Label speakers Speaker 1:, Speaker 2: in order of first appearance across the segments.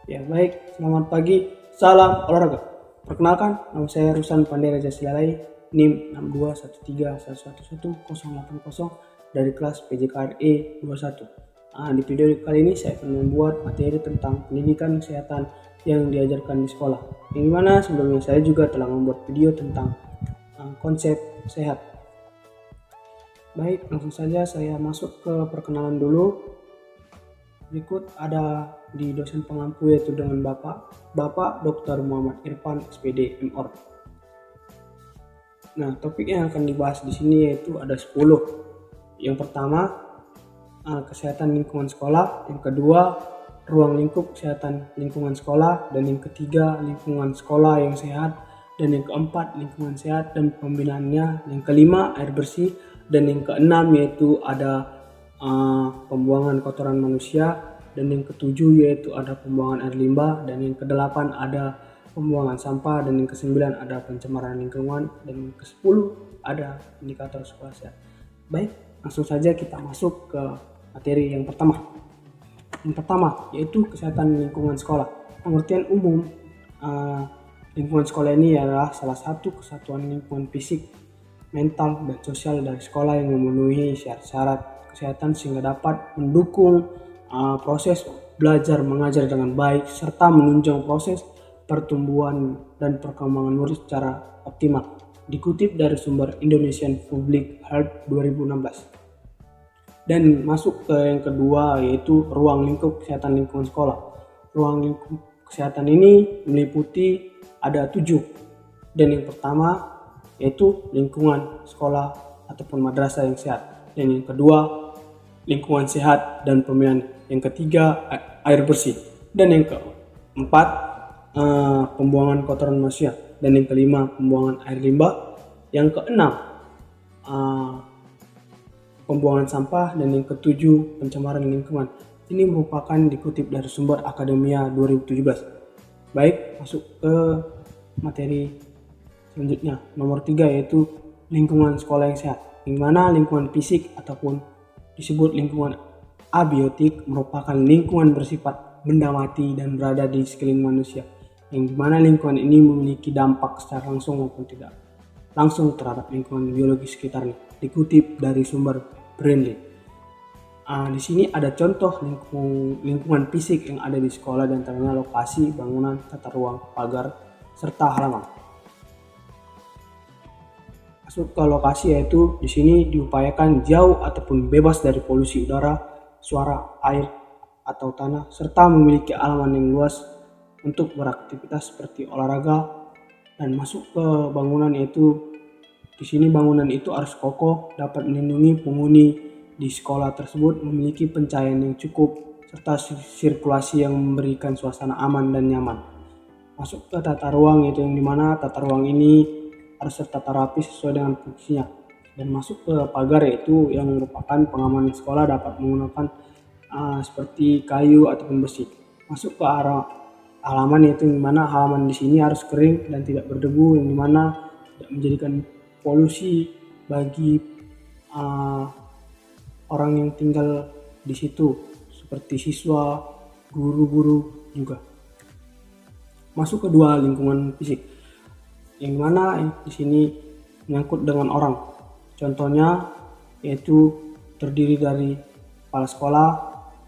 Speaker 1: Ya baik, selamat pagi, salam olahraga. Perkenalkan, nama saya Rusan Pandey Raja Silalai, NIM 6213111080 dari kelas PJKRE 21. Di video kali ini saya akan membuat materi tentang pendidikan kesehatan yang diajarkan di sekolah. Yang dimana sebelumnya saya juga telah membuat video tentang konsep sehat. Baik, langsung saja saya masuk ke perkenalan dulu. Berikut ada di dosen pengampu yaitu dengan Bapak Dr. Muhammad Irfan SPD MOr. Nah, topik yang akan dibahas di sini yaitu ada 10. Yang pertama, kesehatan lingkungan sekolah, yang kedua, ruang lingkup kesehatan lingkungan sekolah, dan yang ketiga, lingkungan sekolah yang sehat, dan yang keempat, lingkungan sehat dan pembinaannya, yang kelima, air bersih, dan yang keenam yaitu ada pembuangan kotoran manusia, dan yang ketujuh yaitu ada pembuangan air limbah, dan yang kedelapan ada pembuangan sampah, dan yang kesembilan ada pencemaran lingkungan, dan yang ke-10 ada indikator sekolah sehat. Baik, langsung saja kita masuk ke materi yang pertama. Yang pertama yaitu kesehatan lingkungan sekolah. Pengertian umum lingkungan sekolah ini adalah salah satu kesatuan lingkungan fisik, mental, dan sosial dari sekolah yang memenuhi syarat-syarat kesehatan sehingga dapat mendukung proses belajar mengajar dengan baik serta menunjang proses pertumbuhan dan perkembangan murid secara optimal. Dikutip dari sumber Indonesian Public Health 2016. Dan masuk ke yang kedua yaitu ruang lingkup kesehatan lingkungan sekolah. Ruang lingkup kesehatan ini meliputi ada 7. Dan yang pertama yaitu lingkungan sekolah ataupun madrasah yang sehat. Dan yang kedua lingkungan sehat dan pembinaan. Yang ketiga air bersih. Dan yang keempat pembuangan kotoran manusia. Dan yang kelima pembuangan air limbah. Yang keenam pembuangan sampah. Dan yang ketujuh pencemaran lingkungan. Ini merupakan dikutip dari sumber Akademia 2017. Baik, masuk ke materi selanjutnya. Nomor 3 yaitu lingkungan sekolah yang sehat. Di mana lingkungan fisik ataupun disebut lingkungan abiotik merupakan lingkungan bersifat benda mati dan berada di sekeliling manusia, yang dimana lingkungan ini memiliki dampak secara langsung maupun tidak langsung terhadap lingkungan biologis sekitarnya. Dikutip dari sumber Brandley. Di sini ada contoh lingkungan fisik yang ada di sekolah, dan antaranya lokasi, bangunan, tata ruang, pagar, serta halaman. Masuk ke lokasi yaitu di sini diupayakan jauh ataupun bebas dari polusi udara, suara, air, atau tanah, serta memiliki halaman yang luas untuk beraktivitas seperti olahraga. Dan masuk ke bangunan yaitu di sini bangunan itu harus kokoh, dapat melindungi penghuni di sekolah tersebut, memiliki pencahayaan yang cukup, serta sirkulasi yang memberikan suasana aman dan nyaman. Masuk ke tata ruang yaitu yang dimana tata ruang ini harus tertata rapi sesuai dengan fungsinya. Dan masuk ke pagar yaitu yang merupakan pengamanan sekolah, dapat menggunakan seperti kayu ataupun besi. Masuk ke arah halaman yaitu yang dimana halaman di sini harus kering dan tidak berdebu, yang dimana tidak menjadikan polusi bagi orang yang tinggal di situ seperti siswa, guru-guru juga. Masuk kedua lingkungan fisik, yang mana di sini menyangkut dengan orang. Contohnya yaitu terdiri dari kepala sekolah,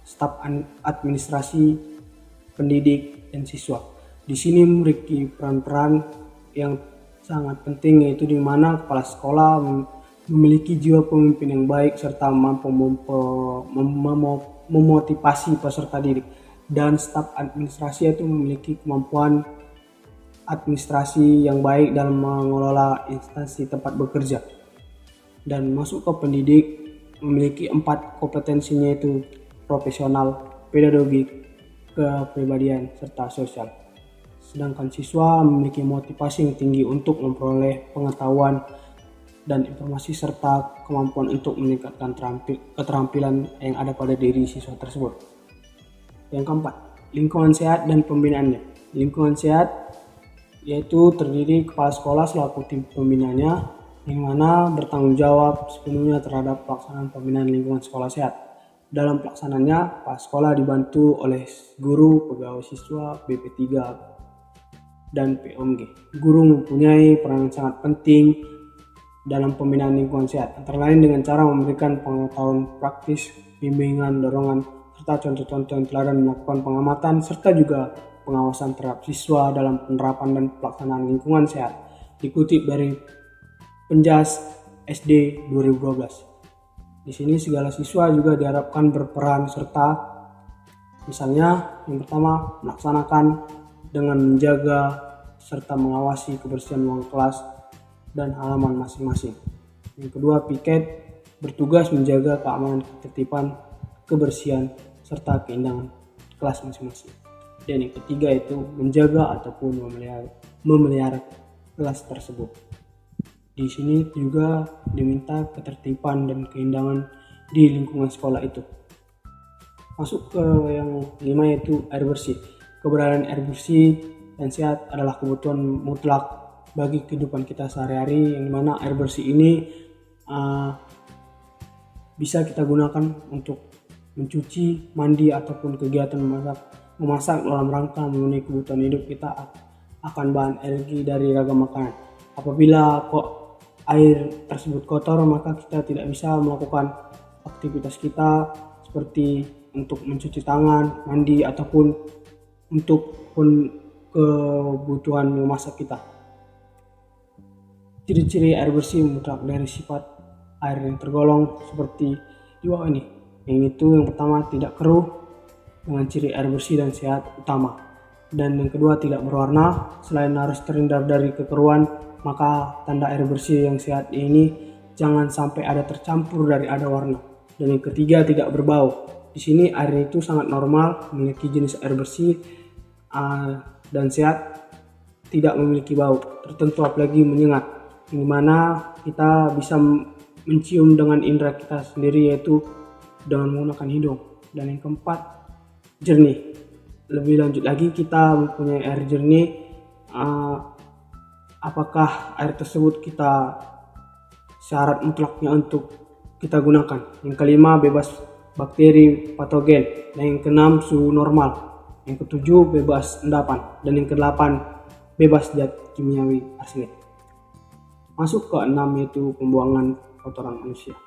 Speaker 1: staf administrasi, pendidik, dan siswa. Di sini memiliki peran-peran yang sangat penting, yaitu di mana kepala sekolah memiliki jiwa pemimpin yang baik serta mampu memotivasi peserta didik, dan staf administrasi itu memiliki kemampuan administrasi yang baik dalam mengelola instansi tempat bekerja. Dan masuk ke pendidik memiliki 4 kompetensinya yaitu profesional, pedagogik, kepribadian, serta sosial. Sedangkan siswa memiliki motivasi yang tinggi untuk memperoleh pengetahuan dan informasi serta kemampuan untuk meningkatkan keterampilan yang ada pada diri siswa tersebut. Yang keempat, lingkungan sehat dan pembinaannya. Lingkungan sehat yaitu terdiri kepala sekolah selaku tim pembinanya, yang mana bertanggung jawab sepenuhnya terhadap pelaksanaan pembinaan lingkungan sekolah sehat. Dalam pelaksananya, Pak Sekolah dibantu oleh guru, pegawai siswa, BP3, dan POMG. Guru mempunyai peran yang sangat penting dalam pembinaan lingkungan sehat, antara lain dengan cara memberikan pengetahuan praktis, bimbingan, dorongan, serta contoh-contoh yang teladan, melakukan pengamatan, serta juga pengawasan terhadap siswa dalam penerapan dan pelaksanaan lingkungan sehat. Dikutip dari Penjas SD 2012. Di sini segala siswa juga diharapkan berperan serta, misalnya yang pertama melaksanakan dengan menjaga serta mengawasi kebersihan ruang kelas dan halaman masing-masing. Yang kedua, piket bertugas menjaga keamanan, ketertiban, kebersihan serta keindahan kelas masing-masing. Dan yang ketiga itu menjaga ataupun memelihara kelas tersebut. Di sini juga diminta ketertiban dan keindahan di lingkungan sekolah itu. Masuk ke yang kelima, yaitu air bersih. Keberadaan air bersih dan sehat adalah kebutuhan mutlak bagi kehidupan kita sehari-hari, yang dimana air bersih ini bisa kita gunakan untuk mencuci, mandi, ataupun kegiatan memasak dalam rangka memenuhi kebutuhan hidup kita akan bahan energi dari ragam makanan. Apabila air tersebut kotor, maka kita tidak bisa melakukan aktivitas kita seperti untuk mencuci tangan, mandi, ataupun untuk kebutuhan memasak kita. Ciri-ciri air bersih mutlak dari sifat air yang tergolong seperti di bawah ini. Yang pertama, tidak keruh dengan ciri air bersih dan sehat utama. Dan yang kedua, tidak berwarna. Selain harus terhindar dari kekeruhan, maka tanda air bersih yang sehat ini jangan sampai ada tercampur dari ada warna. Dan yang ketiga, tidak berbau. Di sini air itu sangat normal, memiliki jenis air bersih dan sehat, tidak memiliki bau tertentu apalagi menyengat, di mana kita bisa mencium dengan indera kita sendiri, yaitu dengan menggunakan hidung. Dan yang keempat, jernih. Lebih lanjut lagi, kita mempunyai air jernih, apakah air tersebut kita syarat mutlaknya untuk kita gunakan. Yang kelima, bebas bakteri patogen. Dan yang keenam, suhu normal. Yang ketujuh, bebas endapan. Dan yang kedelapan, bebas zat kimiawi arsenik. Masuk ke enam, yaitu pembuangan kotoran manusia.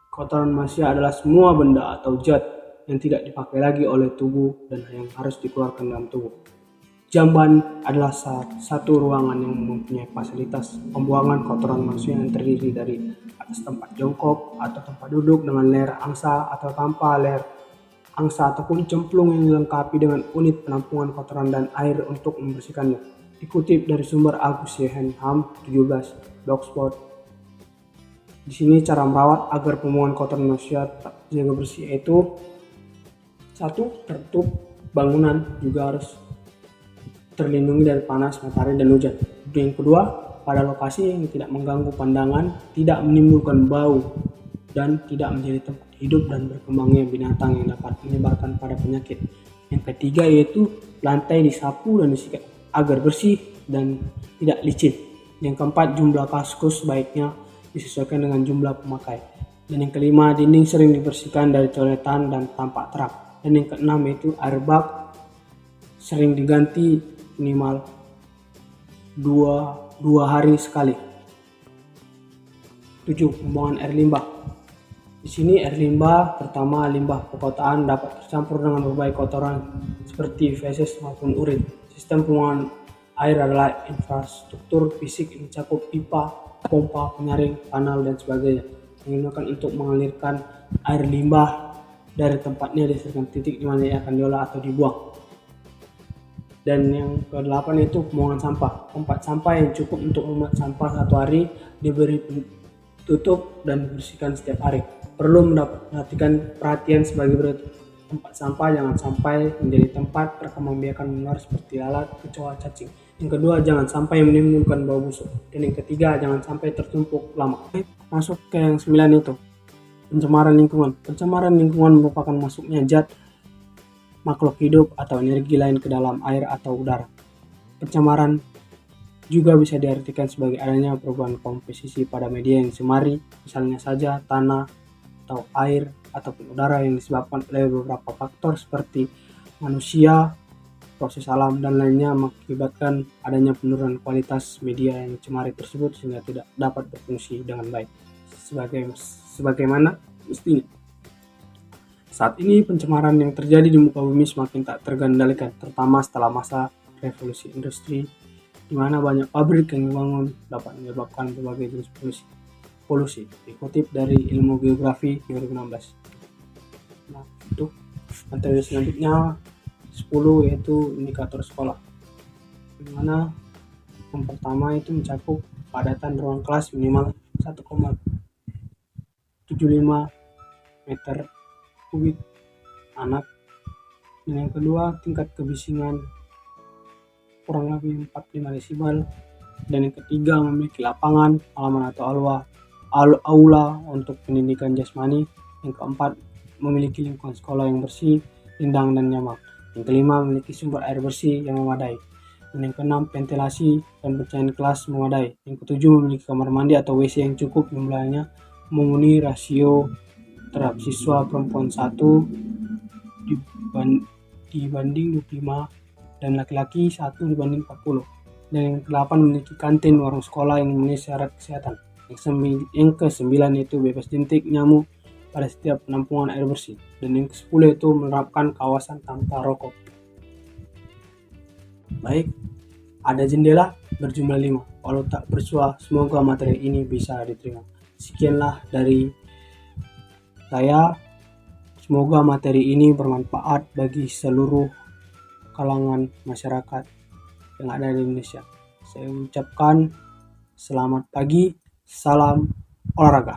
Speaker 1: Kotoran manusia adalah semua benda atau zat yang tidak dipakai lagi oleh tubuh dan yang harus dikeluarkan dalam tubuh. Jamban adalah satu ruangan yang mempunyai fasilitas pembuangan kotoran manusia yang terdiri dari atas tempat jongkok atau tempat duduk dengan layar angsa atau tanpa layar angsa, ataupun cemplung yang dilengkapi dengan unit penampungan kotoran dan air untuk membersihkannya. Dikutip dari sumber Agus Yehenham 17, Blogspot. Di sini cara merawat agar pembuangan kotoran manusia tetap jaga bersih, yaitu 1. Tertutup bangunan juga harus terlindungi dari panas, matahari, dan hujan. Yang kedua, pada lokasi yang tidak mengganggu pandangan, tidak menimbulkan bau, dan tidak menjadi tempat hidup dan berkembangnya binatang yang dapat menyebarkan pada penyakit. Yang ketiga, yaitu lantai disapu dan disikat agar bersih dan tidak licin. Yang keempat, jumlah kaskus baiknya disesuaikan dengan jumlah pemakai. Dan yang kelima, dinding sering dibersihkan dari coretan dan tampak terang. Dan yang keenam, yaitu air bak sering diganti minimal dua hari sekali. 7. Pembuangan air limbah. Di sini air limbah, pertama, limbah perkotaan dapat tercampur dengan berbagai kotoran seperti feses maupun urin. Sistem pembuangan air adalah infrastruktur fisik yang mencakup pipa, pompa, penyaring, kanal, dan sebagainya, yang digunakan untuk mengalirkan air limbah dari tempatnya berdasarkan titik di mana ia akan diolah atau dibuang. Dan yang ke-8, yaitu pembuangan sampah. Tempat sampah yang cukup untuk memuat sampah satu hari diberi tutup dan dibersihkan setiap hari. Perlu mendapatkan perhatian sebagai berikut. Tempat sampah jangan sampai menjadi tempat perkembangbiakan menular seperti lalat, kecoa, cacing. Yang kedua, jangan sampai menimbulkan bau busuk. Dan yang ketiga, jangan sampai tertumpuk lama. Masuk ke yang 9, itu pencemaran lingkungan. Pencemaran lingkungan merupakan masuknya zat, makhluk hidup, atau energi lain ke dalam air atau udara. Pencemaran juga bisa diartikan sebagai adanya perubahan komposisi pada media yang disemari, misalnya saja tanah atau air ataupun udara yang disebabkan oleh beberapa faktor seperti manusia, proses alam, dan lainnya mengakibatkan adanya penurunan kualitas media yang dicemari tersebut sehingga tidak dapat berfungsi dengan baik sebagaimana mestinya. Saat ini pencemaran yang terjadi di muka bumi semakin tak terkendalikan, terutama setelah masa revolusi industri, di mana banyak pabrik yang dibangun dapat menyebabkan berbagai jenis polusi. Dikutip dari Ilmu Geografi 2016. Nah, itu materi selanjutnya 10 yaitu indikator sekolah, di mana yang pertama itu mencakup padatan ruang kelas minimal 1,75 meter kubik anak, dan yang kedua tingkat kebisingan kurang lebih 45 desibel, dan yang ketiga memiliki lapangan, halaman atau aula untuk pendidikan jasmani, yang keempat memiliki lingkungan sekolah yang bersih, rindang, dan nyaman, yang kelima memiliki sumber air bersih yang memadai, dan yang keenam ventilasi dan pencahayaan kelas memadai, yang ketujuh memiliki kamar mandi atau WC yang cukup jumlahnya memenuhi rasio terhadap siswa perempuan 1 dibanding 25 dan laki-laki 1 dibanding 40, dan yang ke-8 memiliki kantin warung sekolah yang memenuhi syarat kesehatan, yang ke-9 yaitu bebas jentik nyamuk pada setiap penampungan air bersih, dan yang ke-10 itu menerapkan kawasan tanpa rokok. Baik, ada jendela berjumlah 5. Kalau tak bersua, semoga materi ini bisa diterima. Sekianlah dari saya. Semoga materi ini bermanfaat bagi seluruh kalangan masyarakat yang ada di Indonesia. Saya ucapkan selamat pagi, salam olahraga.